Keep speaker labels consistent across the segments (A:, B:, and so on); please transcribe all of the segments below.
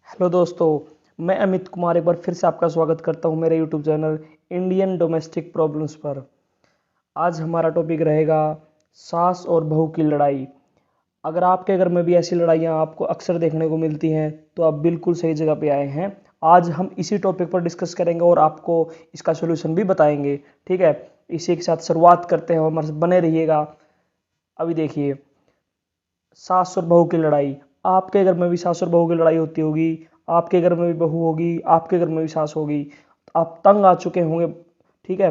A: Hello दोस्तों, मैं अमित कुमार एक बार फिर से आपका स्वागत करता हूं मेरे YouTube channel Indian domestic problems पर। आज हमारा टॉपिक रहेगा सास और बहू की लड़ाई। अगर आपके घर में भी ऐसी लड़ाइयाँ आपको अक्सर देखने को मिलती हैं तो आप बिल्कुल सही जगह पे आए हैं। आज हम इसी टॉपिक पर डिस्कस करेंगे और आपको इसका सोल्यूशन भी बताएंगे। ठीक है, इसी के साथ शुरुआत करते हैं, हमारे साथ बने रहिएगा। अभी देखिए, सास और बहू की लड़ाई। आपके घर में भी सास और बहू की लड़ाई होती होगी, आपके घर में भी बहू होगी, आपके घर में भी सास होगी, तो आप तंग आ चुके होंगे। ठीक है,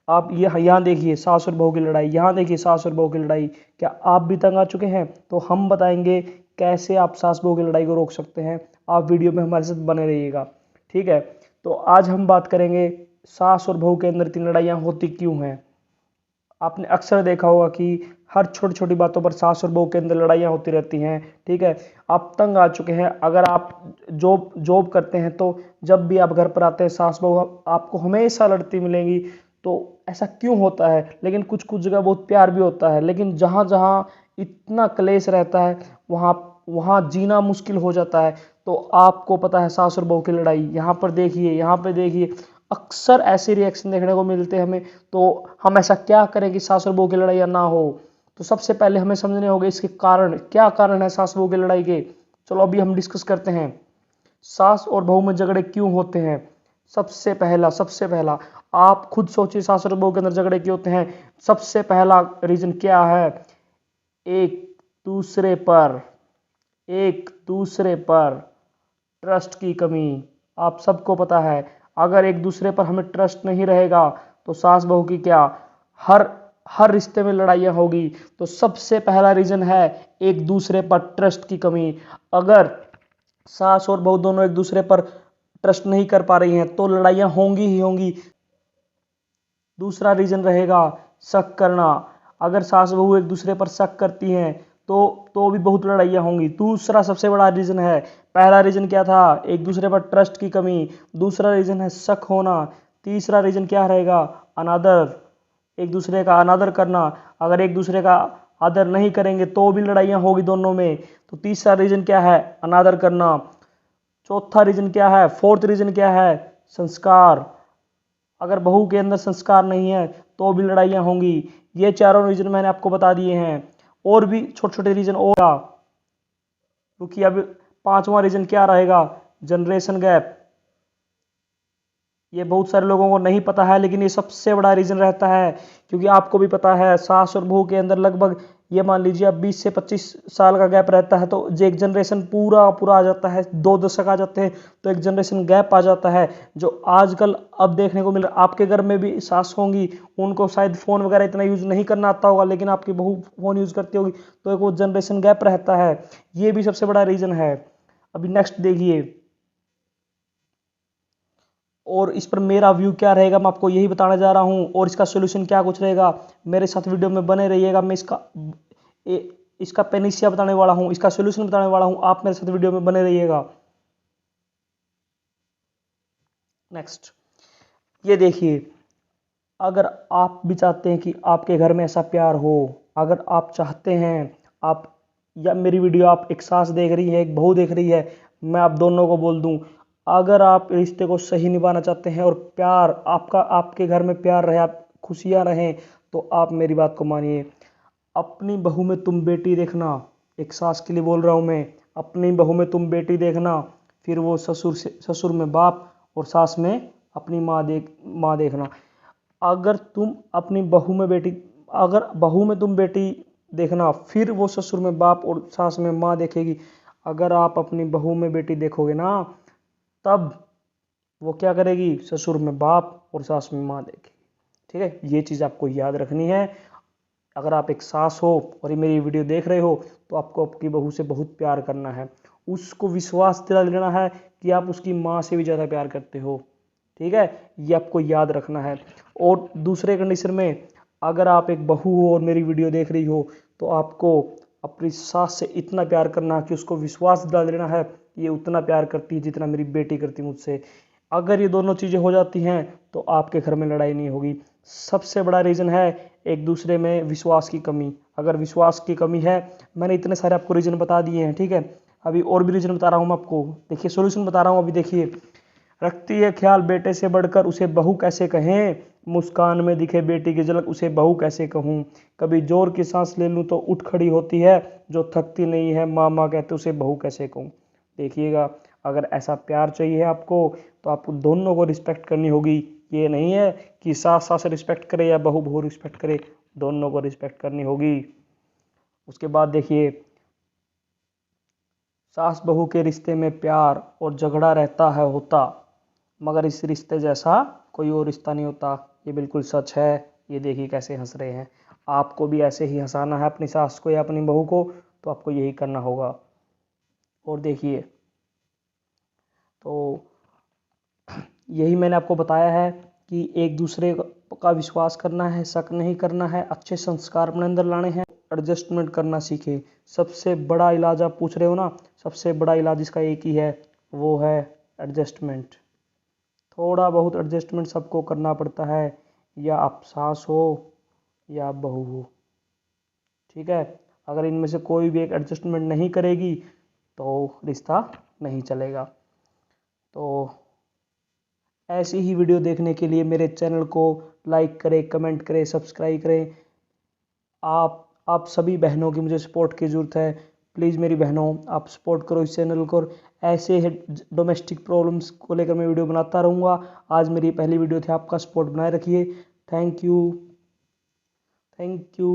A: आप ये यहाँ देखिए सास और बहू की लड़ाई, यहाँ देखिए सास और बहू की लड़ाई। क्या आप भी तंग आ चुके हैं? तो हम बताएंगे कैसे आप सास बहू की लड़ाई को रोक सकते हैं। आप वीडियो में हमारे साथ बने रहिएगा। ठीक है, तो आज हम बात करेंगे सास और बहू के अंदर इतनी लड़ाइयाँ होती क्यों हैं। आपने अक्सर देखा होगा कि हर छोटी छोटी बातों पर सास और बहू के अंदर लड़ाइयाँ होती रहती हैं। ठीक है, आप तंग आ चुके हैं। अगर आप जॉब जॉब करते हैं तो जब भी आप घर पर आते हैं सास बहू आपको हमेशा लड़ती मिलेंगी। तो ऐसा क्यों होता है? लेकिन कुछ कुछ जगह बहुत प्यार भी होता है, लेकिन जहाँ जहाँ इतना क्लेश रहता है वहाँ वहाँ जीना मुश्किल हो जाता है। तो आपको पता है सास और बहू की लड़ाई, यहाँ पर देखिए, यहाँ पे देखिए, अक्सर ऐसे रिएक्शन देखने को मिलते हैं हमें। तो हम ऐसा क्या करें कि सास और बहू की लड़ाई ना हो? तो सबसे पहले हमें समझने होंगे इसके कारण, क्या कारण है सास बहू की लड़ाई के। चलो अभी हम डिस्कस करते हैं सास और बहू में झगड़े क्यों होते हैं। सबसे पहला आप खुद सोचिए, सास और बहू के अंदर झगड़े क्यों होते हैं। सबसे पहला रीजन क्या है? एक दूसरे पर एक दूसरे पर ट्रस्ट की कमी। आप सबको पता है, अगर एक दूसरे पर हमें ट्रस्ट नहीं रहेगा तो सास बहू की क्या, हर हर रिश्ते में लड़ाइयाँ होगी। तो सबसे पहला रीजन है एक दूसरे पर ट्रस्ट की कमी। अगर सास और बहू दोनों एक दूसरे पर ट्रस्ट नहीं कर पा रही हैं तो लड़ाइयाँ होंगी ही होंगी। दूसरा रीजन रहेगा शक करना। अगर सास बहू एक दूसरे पर शक करती हैं तो भी बहुत लड़ाइयाँ होंगी। दूसरा सबसे बड़ा रीजन है, पहला रीजन क्या था? एक दूसरे पर ट्रस्ट की कमी। दूसरा रीजन है शक होना। तीसरा रीजन क्या रहेगा? अनादर, एक दूसरे का अनादर करना। अगर एक दूसरे का आदर नहीं करेंगे तो भी लड़ाइयाँ होगी दोनों में। तो तीसरा रीजन क्या है? अनादर करना। चौथा रीजन क्या है? फोर्थ रीजन क्या है? संस्कार। अगर बहू के अंदर संस्कार नहीं है तो भी लड़ाइयाँ होंगी। ये चारों रीजन मैंने आपको बता दिए हैं, और भी छोटे छोटे रीजन और। रुकिए, अब पांचवा रीजन क्या रहेगा? Generation gap. ये बहुत सारे लोगों को नहीं पता है, लेकिन ये सबसे बड़ा रीजन रहता है। क्योंकि आपको भी पता है सास और बहू के अंदर लगभग, ये मान लीजिए अब 20 से 25 साल का गैप रहता है। तो जो एक जनरेशन पूरा पूरा आ जाता है, 2 दशक आ जाते हैं, तो एक जनरेशन गैप आ जाता है। जो आजकल अब देखने को मिल रहा है, आपके घर में भी सास होंगी, उनको शायद फ़ोन वगैरह इतना यूज़ नहीं करना आता होगा, लेकिन आपकी बहू फ़ोन यूज़ करती होगी, तो एक वो जनरेशन गैप रहता है। ये भी सबसे बड़ा रीज़न है। अभी नेक्स्ट देखिए, और इस पर मेरा व्यू क्या रहेगा मैं आपको यही बताने जा रहा हूँ, और इसका सोल्यूशन क्या कुछ रहेगा। मेरे साथ वीडियो में बने रहिएगा। मैं इसका पेनिसिया बताने वाला हूँ, इसका सोल्यूशन बताने वाला हूँ। आप मेरे साथ वीडियो में बने रहिएगा। नेक्स्ट, ये देखिए, अगर आप भी चाहते हैं कि आपके घर में ऐसा प्यार हो, अगर आप चाहते हैं, आप या मेरी वीडियो आप एक सास देख रही है, एक बहू देख रही है, मैं आप दोनों को बोल दूं, अगर आप रिश्ते को सही निभाना चाहते हैं और प्यार आपका, आपके घर में प्यार रहे, आप खुशियाँ रहें, तो आप मेरी बात को मानिए। अपनी बहू में तुम बेटी देखना, एक सास के लिए बोल रहा हूँ मैं। अपनी बहू में तुम बेटी देखना, फिर वो ससुर में बाप, और सास में अपनी माँ देखना। अगर तुम अपनी बहू में बेटी, अगर बहू में तुम बेटी देखना, फिर वो ससुर में बाप और सास में माँ देखेगी। अगर आप अपनी बहू में बेटी देखोगे ना, तब वो क्या करेगी? ससुर में बाप और सास में माँ देखेगी। ठीक है, ये चीज़ आपको याद रखनी है। अगर आप एक सास हो और ये मेरी वीडियो देख रहे हो, तो आपको आपकी बहू से बहुत प्यार करना है। उसको विश्वास दिला देना है कि आप उसकी माँ से भी ज़्यादा प्यार करते हो। ठीक है, ये आपको याद रखना है। और दूसरे कंडीशन में, अगर आप एक बहू हो और मेरी वीडियो देख रही हो, तो आपको अपनी सास से इतना प्यार करना कि उसको विश्वास दिला देना है, ये उतना प्यार करती है जितना मेरी बेटी करती मुझसे। अगर ये दोनों चीज़ें हो जाती हैं तो आपके घर में लड़ाई नहीं होगी। सबसे बड़ा रीज़न है एक दूसरे में विश्वास की कमी। अगर विश्वास की कमी है, मैंने इतने सारे आपको रीज़न बता दिए हैं। ठीक है, अभी और भी रीजन बता रहा हूँ मैं आपको, देखिए सॉल्यूशन बता रहा हूँ अभी। देखिए, रखती है ख्याल बेटे से बढ़कर, उसे बहू कैसे कहें, मुस्कान में दिखे बेटी की झलक, उसे बहू कैसे कहूँ, कभी जोर की सांस ले लूँ तो उठ खड़ी होती है, जो थकती नहीं है मामा कहते, उसे बहू कैसे कहूँ। देखिएगा, अगर ऐसा प्यार चाहिए आपको तो आपको दोनों को रिस्पेक्ट करनी होगी। ये नहीं है कि सास सास रिस्पेक्ट करे या बहू बहू रिस्पेक्ट करे, दोनों को रिस्पेक्ट करनी होगी। उसके बाद देखिए, सास बहू के रिश्ते में प्यार और झगड़ा रहता है होता, मगर इस रिश्ते जैसा कोई और रिश्ता नहीं होता। ये बिल्कुल सच है। ये देखिए कैसे हंस रहे हैं। आपको भी ऐसे ही हंसाना है अपनी सास को या अपनी बहू को, तो आपको यही करना होगा। और देखिए, तो यही मैंने आपको बताया है कि एक दूसरे का विश्वास करना है, शक नहीं करना है, अच्छे संस्कार अपने अंदर लाने हैं, एडजस्टमेंट करना सीखे। सबसे बड़ा इलाज आप पूछ रहे हो ना, सबसे बड़ा इलाज इसका एक ही है, वो है एडजस्टमेंट। थोड़ा बहुत एडजस्टमेंट सबको करना पड़ता है, या आप सास हो या आप बहू हो, ठीक है। अगर इनमें से कोई भी एक एडजस्टमेंट नहीं करेगी तो रिश्ता नहीं चलेगा। तो ऐसी ही वीडियो देखने के लिए मेरे चैनल को लाइक करें, कमेंट करें, सब्सक्राइब करें। आप सभी बहनों की मुझे सपोर्ट की ज़रूरत है। प्लीज़ मेरी बहनों, आप सपोर्ट करो इस चैनल को। ऐसे ही डोमेस्टिक प्रॉब्लम्स को लेकर मैं वीडियो बनाता रहूँगा। आज मेरी पहली वीडियो थी, आपका सपोर्ट बनाए रखिए। Thank you, thank you.